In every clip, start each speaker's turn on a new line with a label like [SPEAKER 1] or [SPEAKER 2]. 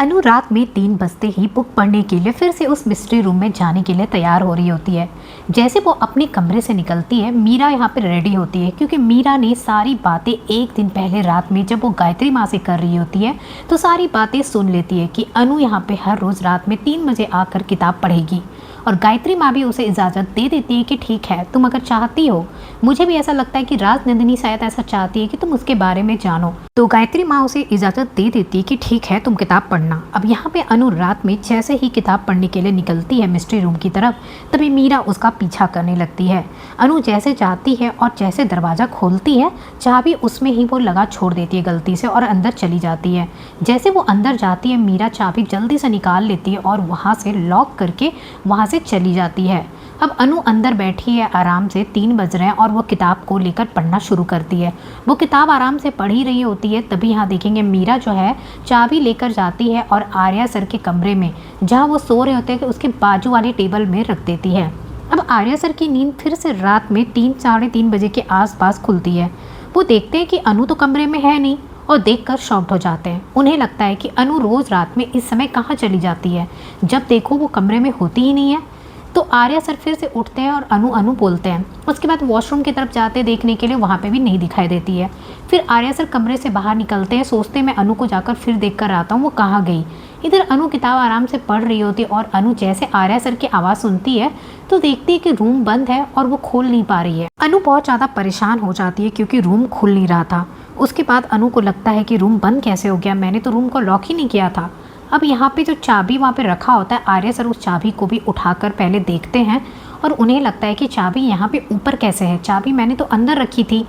[SPEAKER 1] अनु रात में 3 बजते ही बुक पढ़ने के लिए फिर से उस मिस्ट्री रूम में जाने के लिए तैयार हो रही होती है। जैसे वो अपने कमरे से निकलती है, मीरा यहाँ पे रेडी होती है क्योंकि मीरा ने सारी बातें एक दिन पहले रात में जब वो गायत्री माँ से कर रही होती है तो सारी बातें सुन लेती है कि अनु यहाँ पे हर रोज़ रात में 3 बजे आकर किताब पढ़ेगी। और गायत्री माँ भी उसे इजाज़त दे देती है कि ठीक है, तुम अगर चाहती हो, मुझे भी ऐसा लगता है कि राजनंदिनी शायद ऐसा चाहती है कि तुम उसके बारे में जानो, तो गायत्री माँ उसे इजाज़त दे देती है कि ठीक है, तुम किताब पढ़ना। अब यहाँ पे अनु रात में जैसे ही किताब पढ़ने के लिए निकलती है मिस्ट्री रूम की तरफ, तभी मीरा उसका पीछा करने लगती है। अनु जैसे जाती है और जैसे दरवाज़ा खोलती है, चाबी उसमें ही वो लगा छोड़ देती है गलती से और अंदर चली जाती है। जैसे वो अंदर जाती है, मीरा चाबी जल्दी से निकाल लेती है और वहाँ से लॉक करके वहाँ से चली जाती है। अब अनु अंदर बैठी है आराम से, 3 बज रहे हैं और वो किताब को लेकर पढ़ना शुरू करती है। वो किताब आराम से पढ़ ही रही होती है, तभी यहाँ देखेंगे मीरा जो है चाबी लेकर जाती है और आर्या सर के कमरे में, जहाँ वो सो रहे होते हैं, कि उसके बाजू वाली टेबल में रख देती है। अब आर्या सर की नींद फिर से रात में 3 साढ़े 3 बजे के आसपास खुलती है। वो देखते हैं कि अनु तो कमरे में है नहीं और देखकर शॉक्ड हो जाते हैं। उन्हें लगता है कि अनु रोज़ रात में इस समय कहाँ चली जाती है, जब देखो वो कमरे में होती ही नहीं है। तो आर्या सर फिर से उठते हैं और अनु अनु बोलते हैं। उसके बाद वॉशरूम की तरफ जाते देखने के लिए, वहाँ पे भी नहीं दिखाई देती है। फिर आर्या सर कमरे से बाहर निकलते हैं, सोचते मैं अनु को जाकर फिर देख कर आता हूँ वो कहाँ गई। इधर अनु किताब आराम से पढ़ रही होती है और अनु जैसे आर्या सर की आवाज़ सुनती है तो देखती है कि रूम बंद है और वो खोल नहीं पा रही है। अनु बहुत ज़्यादा परेशान हो जाती है क्योंकि रूम खुल नहीं रहा था। उसके बाद अनु को लगता है कि रूम बंद कैसे हो गया, मैंने तो रूम को लॉक ही नहीं किया था। अब यहाँ पे जो चाबी वहाँ पे रखा होता है, आर्या सर उस चाबी को भी उठाकर पहले देखते हैं और उन्हें लगता है कि चाबी यहाँ पे ऊपर कैसे है, चाबी मैंने तो अंदर रखी थी।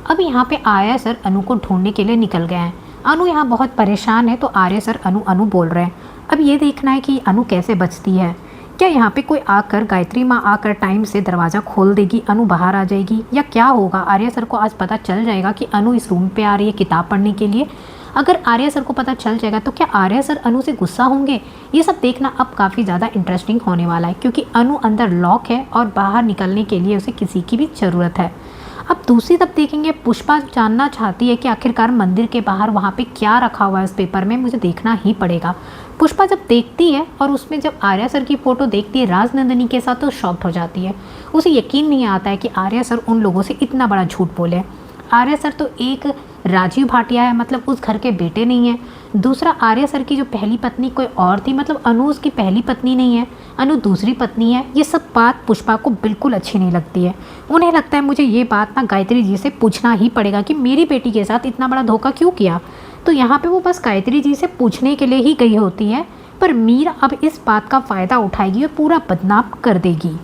[SPEAKER 1] अब यहाँ पे आर्या सर अनु को ढूंढने के लिए निकल गए हैं। अनु यहाँ बहुत परेशान है तो आर्या सर अनु अनु बोल रहे हैं। अब ये देखना है कि अनु कैसे बचती है। क्या यहाँ पे कोई आकर, गायत्री माँ आकर टाइम से दरवाज़ा खोल देगी, अनु बाहर आ जाएगी, या क्या होगा? आर्या सर को आज पता चल जाएगा कि अनु इस रूम पे आ रही है किताब पढ़ने के लिए। अगर आर्या सर को पता चल जाएगा तो क्या आर्या सर अनु से गुस्सा होंगे? ये सब देखना अब काफ़ी ज़्यादा इंटरेस्टिंग होने वाला है, क्योंकि अनु अंदर लॉक है और बाहर निकलने के लिए उसे किसी की भी ज़रूरत है। अब दूसरी तरफ देखेंगे, पुष्पा जानना चाहती है कि आखिरकार मंदिर के बाहर वहाँ पे क्या रखा हुआ है इस पेपर में, मुझे देखना ही पड़ेगा। पुष्पा जब देखती है और उसमें जब आर्या सर की फ़ोटो देखती है राजनंदिनी के साथ, तो शॉक्ड हो जाती है। उसे यकीन नहीं आता है कि आर्या सर उन लोगों से इतना बड़ा झूठ बोले। आर्या सर तो एक राजीव भाटिया है, मतलब उस घर के बेटे नहीं है। दूसरा, आर्या सर की जो पहली पत्नी कोई और थी, मतलब अनु उसकी पहली पत्नी नहीं है, अनु दूसरी पत्नी है। ये सब बात पुष्पा को बिल्कुल अच्छी नहीं लगती है। उन्हें लगता है मुझे ये बात ना गायत्री जी से पूछना ही पड़ेगा कि मेरी बेटी के साथ इतना बड़ा धोखा क्यों किया। तो यहाँ पे वो बस गायत्री जी से पूछने के लिए ही गई होती है, पर मीरा अब इस बात का फ़ायदा उठाएगी और पूरा बदनाम कर देगी।